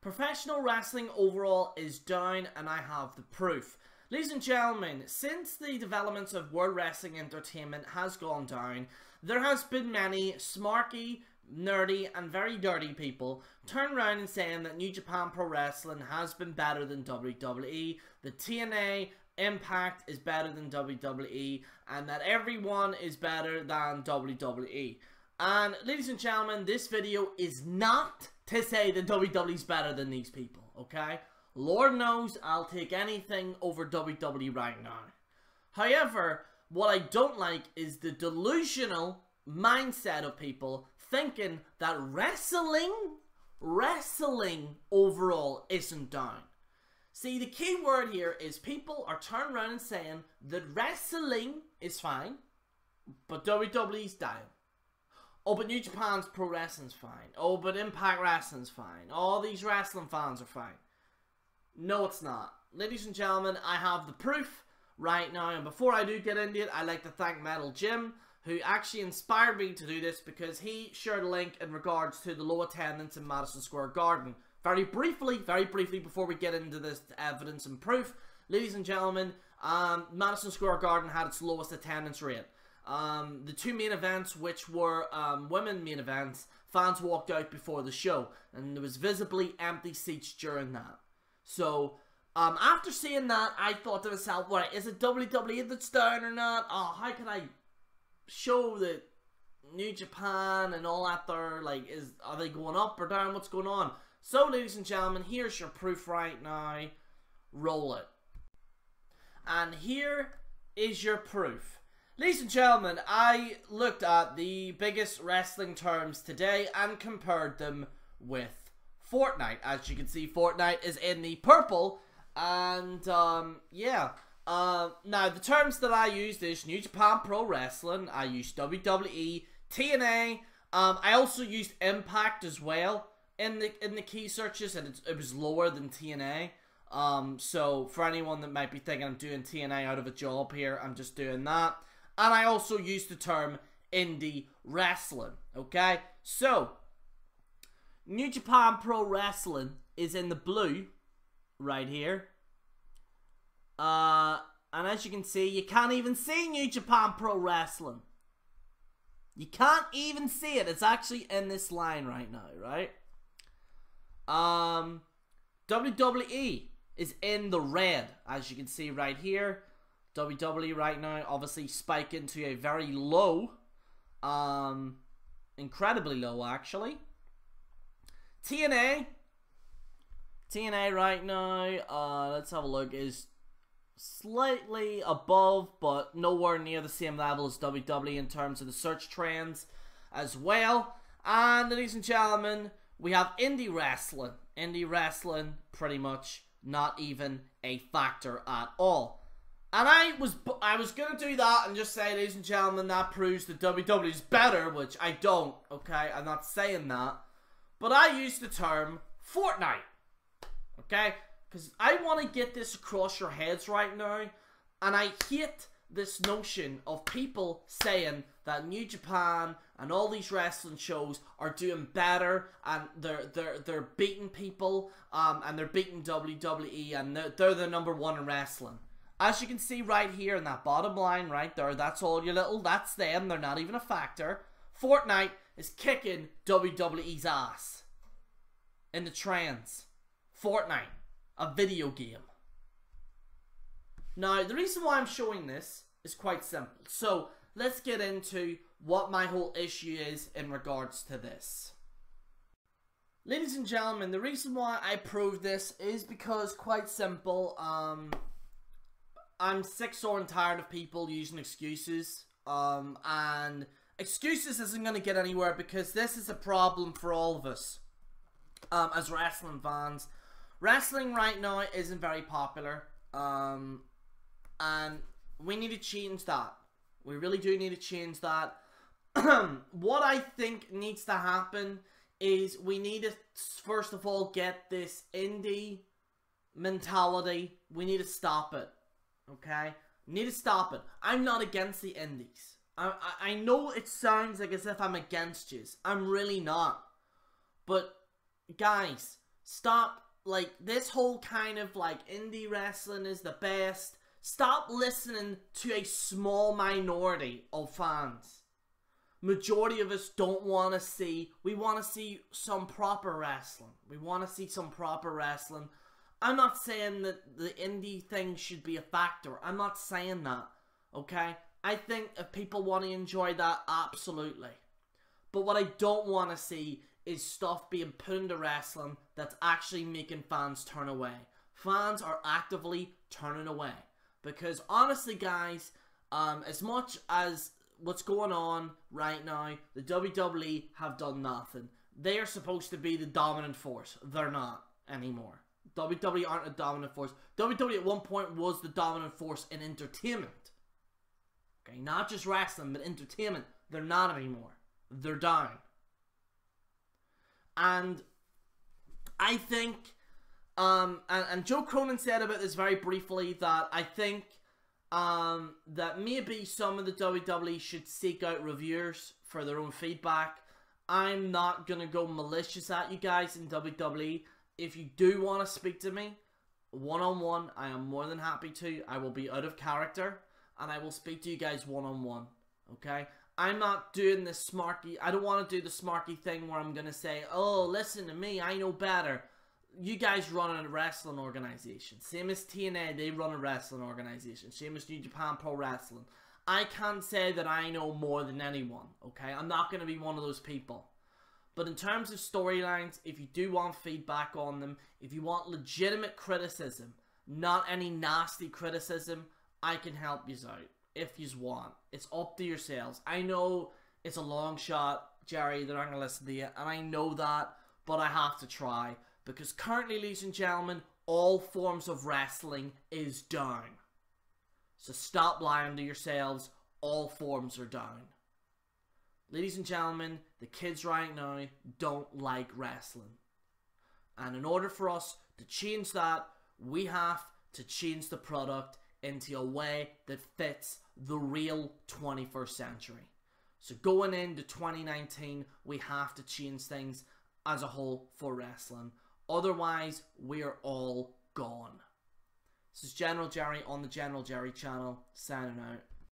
Professional wrestling overall is down, and I have the proof. Ladies and gentlemen, since the developments of World Wrestling Entertainment has gone down, there has been many smarky, nerdy, and very dirty people turn around and saying that New Japan Pro Wrestling has been better than WWE, the TNA Impact is better than WWE, and that everyone is better than WWE. And ladies and gentlemen, this video is not to say that WWE is better than these people, okay? Lord knows I'll take anything over WWE right now. However, what I don't like is the delusional mindset of people thinking that wrestling overall isn't down. See, the key word here is people are turning around and saying that wrestling is fine, but WWE's down. Oh, but New Japan's Pro Wrestling's fine. Oh, but Impact Wrestling's fine. All these wrestling fans are fine. No, it's not. Ladies and gentlemen, I have the proof right now. And before I do get into it, I'd like to thank Metal Jim, who actually inspired me to do this because he shared a link in regards to the low attendance in Madison Square Garden. Very briefly, before we get into this evidence and proof, ladies and gentlemen, Madison Square Garden had its lowest attendance rate. The two main events, which were women main events, fans walked out before the show, and there was visibly empty seats during that. So, after seeing that, I thought to myself, right, is it WWE that's down or not? Oh, how can I show that New Japan and all that there, like, are they going up or down? What's going on? So, ladies and gentlemen, here's your proof right now. Roll it. And here is your proof. Ladies and gentlemen, I looked at the biggest wrestling terms today and compared them with Fortnite. As you can see, Fortnite is in the purple. And, yeah. Now, the terms that I used is New Japan Pro Wrestling. I used WWE, TNA. I also used Impact as well in the key searches, and it was lower than TNA. So, for anyone that might be thinking I'm doing TNA out of a job here, I'm just doing that. And I also used the term indie wrestling, okay? So, New Japan Pro Wrestling is in the blue, right here. And as you can see, you can't even see New Japan Pro Wrestling. You can't even see it. It's actually in this line right now, right? WWE is in the red, as you can see right here. WWE right now obviously spiking to a very low, incredibly low actually. TNA right now, let's have a look, is slightly above, but nowhere near the same level as WWE in terms of the search trends as well. And ladies and gentlemen, we have indie wrestling. Indie wrestling, pretty much not even a factor at all. And I was going to do that and just say, ladies and gentlemen, that proves that WWE is better, which I don't, okay? I'm not saying that. But I use the term Fortnite, okay? Because I want to get this across your heads right now. And I hate this notion of people saying that New Japan and all these wrestling shows are doing better, and they're beating people, and they're beating WWE, and they're the #1 in wrestling. As you can see right here in that bottom line right there, that's all your little, that's them, they're not even a factor. Fortnite is kicking WWE's ass in the trends. Fortnite, a video game. Now, the reason why I'm showing this is quite simple. So, let's get into what my whole issue is in regards to this. Ladies and gentlemen, the reason why I proved this is because, quite simple, I'm sick, sore, and tired of people using excuses, and excuses isn't going to get anywhere because this is a problem for all of us, as wrestling fans. Wrestling right now isn't very popular, and we need to change that. We really do need to change that. What I think needs to happen is we need to, first of all, get this indie mentality. We need to stop it. Okay? Need to stop it. I'm not against the indies. I know it sounds like as if I'm against you. I'm really not. But, guys, Stop, like, this whole kind of, like, indie wrestling is the best. Stop listening to a small minority of fans. Majority of us don't want to see, we want to see some proper wrestling. We want to see some proper wrestling. I'm not saying that the indie thing should be a factor. I'm not saying that, okay? I think if people want to enjoy that, absolutely. But what I don't want to see is stuff being put into wrestling that's actually making fans turn away. Fans are actively turning away. Because honestly, guys, as much as what's going on right now, the WWE have done nothing. They are supposed to be the dominant force. They're not anymore. WWE aren't a dominant force. WWE at one point was the dominant force in entertainment. Okay, not just wrestling, but entertainment. They're not anymore. They're down. And I think, and Joe Cronin said about this very briefly, that I think that maybe some of the WWE should seek out reviewers for their own feedback. I'm not going to go malicious at you guys in WWE. If you do want to speak to me one-on-one, I am more than happy to. I will be out of character, and I will speak to you guys one-on-one, okay? I'm not doing this smarky, I don't want to do the smarky thing where I'm going to say, oh, listen to me, I know better. You guys run a wrestling organization. Same as TNA, they run a wrestling organization. Same as New Japan Pro Wrestling. I can't say that I know more than anyone, okay? I'm not going to be one of those people. But in terms of storylines, if you do want feedback on them, if you want legitimate criticism, not any nasty criticism, I can help you out. If you want. It's up to yourselves. I know it's a long shot, Jerry, they're not going to listen to you, and I know that, but I have to try. Because currently, ladies and gentlemen, all forms of wrestling is down. So stop lying to yourselves. All forms are down. Ladies and gentlemen, the kids right now don't like wrestling. And in order for us to change that, we have to change the product into a way that fits the real 21st century. So going into 2019, we have to change things as a whole for wrestling. Otherwise, we're all gone. This is General Jerry on the General Jerry channel, signing out.